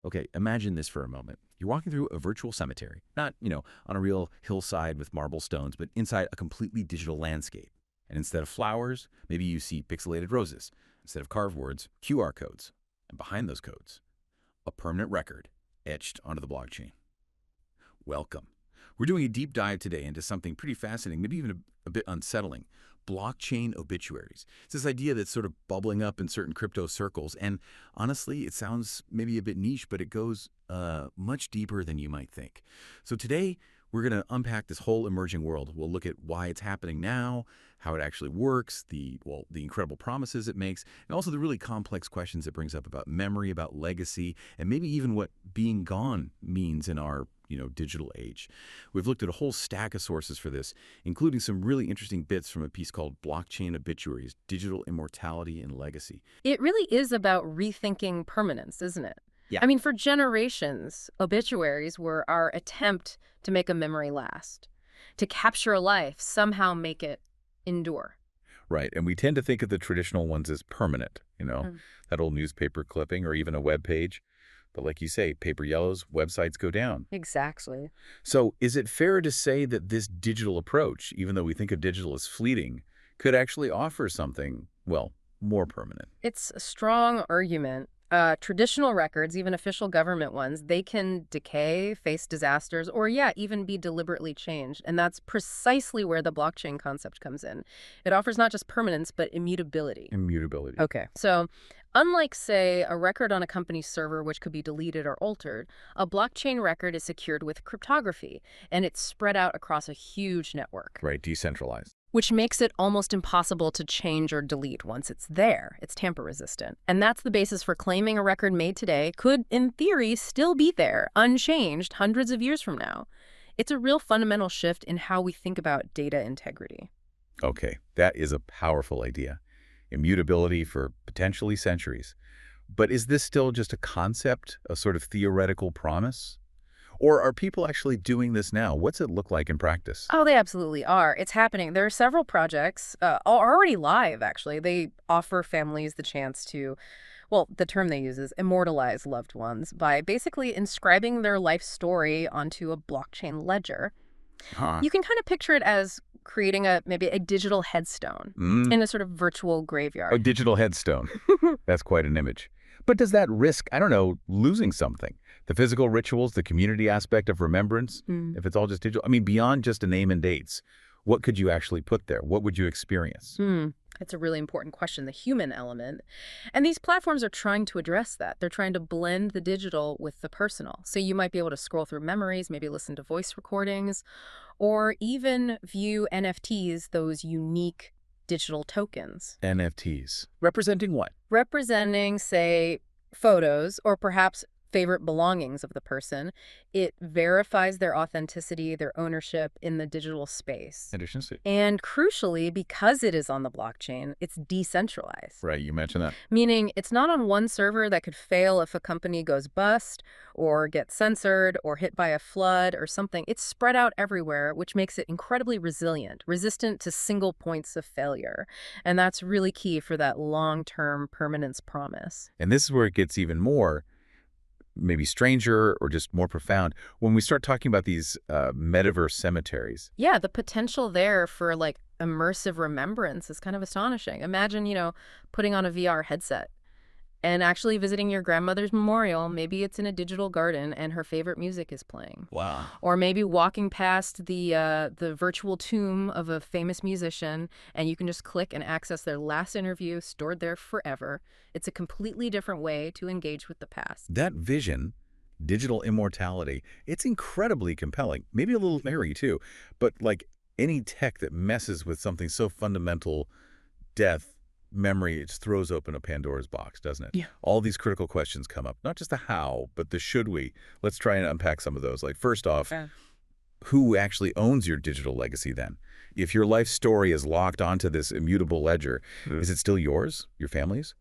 Okay, imagine this for a moment. You're walking through a virtual cemetery, not, on a real hillside with marble stones, but inside a completely digital landscape. And instead of flowers, maybe you see pixelated roses. Instead of carved words, QR codes. And behind those codes, a permanent record etched onto the blockchain. Welcome. We're doing a deep dive today into something pretty fascinating, maybe even a bit unsettling. Blockchain obituaries. It's this idea that's sort of bubbling up in certain crypto circles. And honestly, it sounds maybe a bit niche, but it goes much deeper than you might think. So today, we're going to unpack this whole emerging world. We'll look at why it's happening now, how it actually works, the incredible promises it makes, and also the really complex questions it brings up about memory, about legacy, and maybe even what being gone means in our digital age. We've looked at a whole stack of sources for this, including some really interesting bits from a piece called Blockchain Obituaries, Digital Immortality and Legacy. It really is about rethinking permanence, isn't it? Yeah. I mean, for generations, obituaries were our attempt to make a memory last, to capture a life, somehow make it endure. Right, and we tend to think of the traditional ones as permanent, that old newspaper clipping or even a web page. But like you say, paper yellows, websites go down. Exactly. So is it fair to say that this digital approach, even though we think of digital as fleeting, could actually offer something, well, more permanent? It's a strong argument. Traditional records, even official government ones, they can decay, face disasters, or even be deliberately changed. And that's precisely where the blockchain concept comes in. It offers not just permanence, but immutability. Immutability. Okay. So unlike, say, a record on a company's server, which could be deleted or altered, a blockchain record is secured with cryptography, and it's spread out across a huge network. Right, decentralized. Which makes it almost impossible to change or delete once it's there. It's tamper-resistant. And that's the basis for claiming a record made today could, in theory, still be there, unchanged, hundreds of years from now. It's a real fundamental shift in how we think about data integrity. Okay, that is a powerful idea. Immutability for potentially centuries. But is this still just a concept, a sort of theoretical promise? Or are people actually doing this now? What's it look like in practice? Oh, they absolutely are. It's happening. There are several projects already live, actually. They offer families the chance to, well, the term they use is immortalize loved ones by basically inscribing their life story onto a blockchain ledger. Huh. You can kind of picture it as creating maybe a digital headstone in a sort of virtual graveyard. A digital headstone. That's quite an image. But does that risk, I don't know, losing something? The physical rituals, the community aspect of remembrance, if it's all just digital? I mean, beyond just a name and dates, what could you actually put there? What would you experience? That's a really important question, the human element. And these platforms are trying to address that. They're trying to blend the digital with the personal. So you might be able to scroll through memories, maybe listen to voice recordings, or even view NFTs, those unique digital tokens. NFTs. Representing what? Representing, say, photos or perhaps favorite belongings of the person. It verifies their authenticity, their ownership in the digital space. Interesting. And crucially, because it is on the blockchain, it's decentralized. Right, you mentioned that. Meaning it's not on one server that could fail if a company goes bust or gets censored or hit by a flood or something. It's spread out everywhere, which makes it incredibly resilient, resistant to single points of failure. And that's really key for that long-term permanence promise. And this is where it gets even more maybe stranger or just more profound when we start talking about these metaverse cemeteries. Yeah, the potential there for like immersive remembrance is kind of astonishing. Imagine, putting on a VR headset and actually visiting your grandmother's memorial. Maybe it's in a digital garden and her favorite music is playing. Wow. Or maybe walking past the virtual tomb of a famous musician and you can just click and access their last interview stored there forever. It's a completely different way to engage with the past. That vision, digital immortality, it's incredibly compelling. Maybe a little scary too, but like any tech that messes with something so fundamental, death, memory, it just throws open a Pandora's box, doesn't it? Yeah. All these critical questions come up, not just the how, but the should we. Let's try and unpack some of those. Like first off, who actually owns your digital legacy then? If your life story is locked onto this immutable ledger, is it still yours, your family's?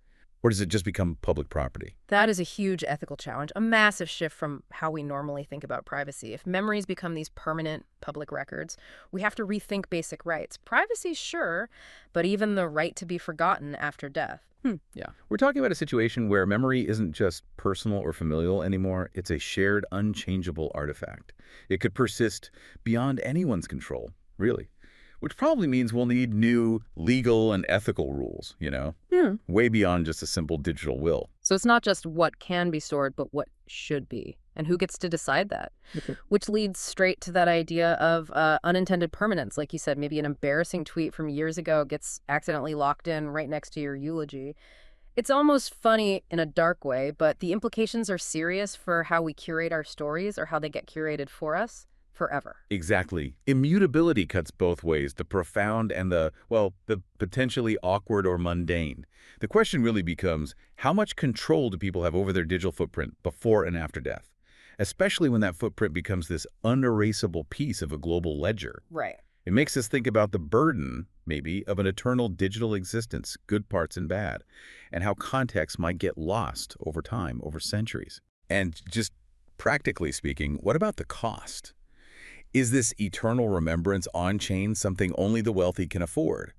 Or does it just become public property? That is a huge ethical challenge, a massive shift from how we normally think about privacy. If memories become these permanent public records, we have to rethink basic rights. Privacy, sure, but even the right to be forgotten after death. Yeah. We're talking about a situation where memory isn't just personal or familial anymore. It's a shared, unchangeable artifact. It could persist beyond anyone's control, really. Which probably means we'll need new legal and ethical rules, Hmm. way beyond just a simple digital will. So it's not just what can be stored, but what should be. And who gets to decide that? Okay. Which leads straight to that idea of unintended permanence. Like you said, maybe an embarrassing tweet from years ago gets accidentally locked in right next to your eulogy. It's almost funny in a dark way, but the implications are serious for how we curate our stories or how they get curated for us forever. Exactly. Immutability cuts both ways, the profound and the potentially awkward or mundane. The question really becomes, how much control do people have over their digital footprint before and after death? Especially when that footprint becomes this unerasable piece of a global ledger. Right. It makes us think about the burden, maybe, of an eternal digital existence, good parts and bad, and how context might get lost over time, over centuries. And just practically speaking, what about the cost? Is this eternal remembrance on-chain something only the wealthy can afford?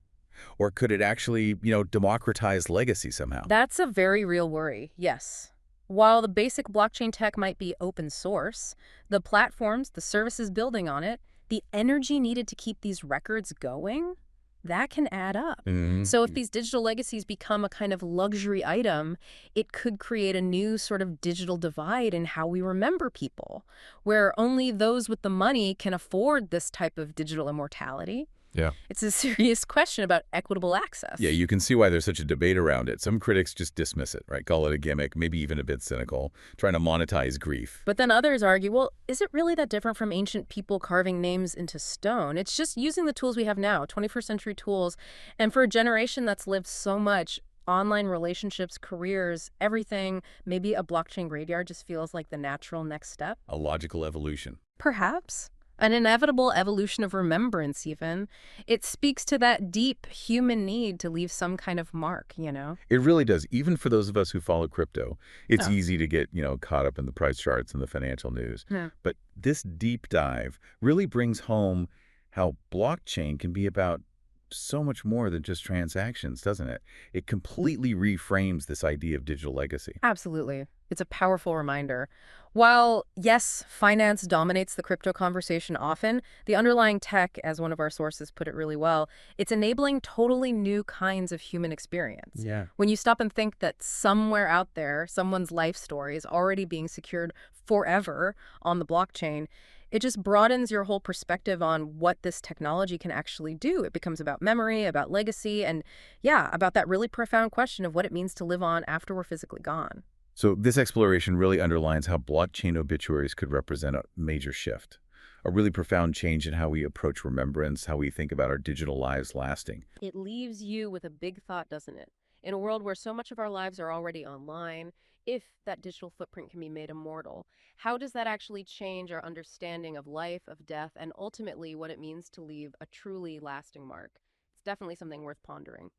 Or could it actually, democratize legacy somehow? That's a very real worry, yes. While the basic blockchain tech might be open source, the platforms, the services building on it, the energy needed to keep these records going, that can add up. Hmm. So if these digital legacies become a kind of luxury item, it could create a new sort of digital divide in how we remember people, where only those with the money can afford this type of digital immortality. Yeah. It's a serious question about equitable access. Yeah, you can see why there's such a debate around it. Some critics just dismiss it, right? Call it a gimmick, maybe even a bit cynical, trying to monetize grief. But then others argue, well, is it really that different from ancient people carving names into stone? It's just using the tools we have now, 21st century tools. And for a generation that's lived so much, online relationships, careers, everything, maybe a blockchain graveyard just feels like the natural next step. A logical evolution. Perhaps. An inevitable evolution of remembrance, even. It speaks to that deep human need to leave some kind of mark. It really does. Even for those of us who follow crypto, it's Oh. easy to get, caught up in the price charts and the financial news. Yeah. But this deep dive really brings home how blockchain can be about so much more than just transactions, doesn't it? It completely reframes this idea of digital legacy. Absolutely. It's a powerful reminder. While, yes, finance dominates the crypto conversation often, the underlying tech, as one of our sources put it really well, it's enabling totally new kinds of human experience. Yeah. When you stop and think that somewhere out there, someone's life story is already being secured forever on the blockchain, it just broadens your whole perspective on what this technology can actually do. It becomes about memory, about legacy, and yeah, about that really profound question of what it means to live on after we're physically gone. So this exploration really underlines how blockchain obituaries could represent a major shift, a really profound change in how we approach remembrance, how we think about our digital lives lasting. It leaves you with a big thought, doesn't it? In a world where so much of our lives are already online, if that digital footprint can be made immortal, how does that actually change our understanding of life, of death, and ultimately what it means to leave a truly lasting mark? It's definitely something worth pondering.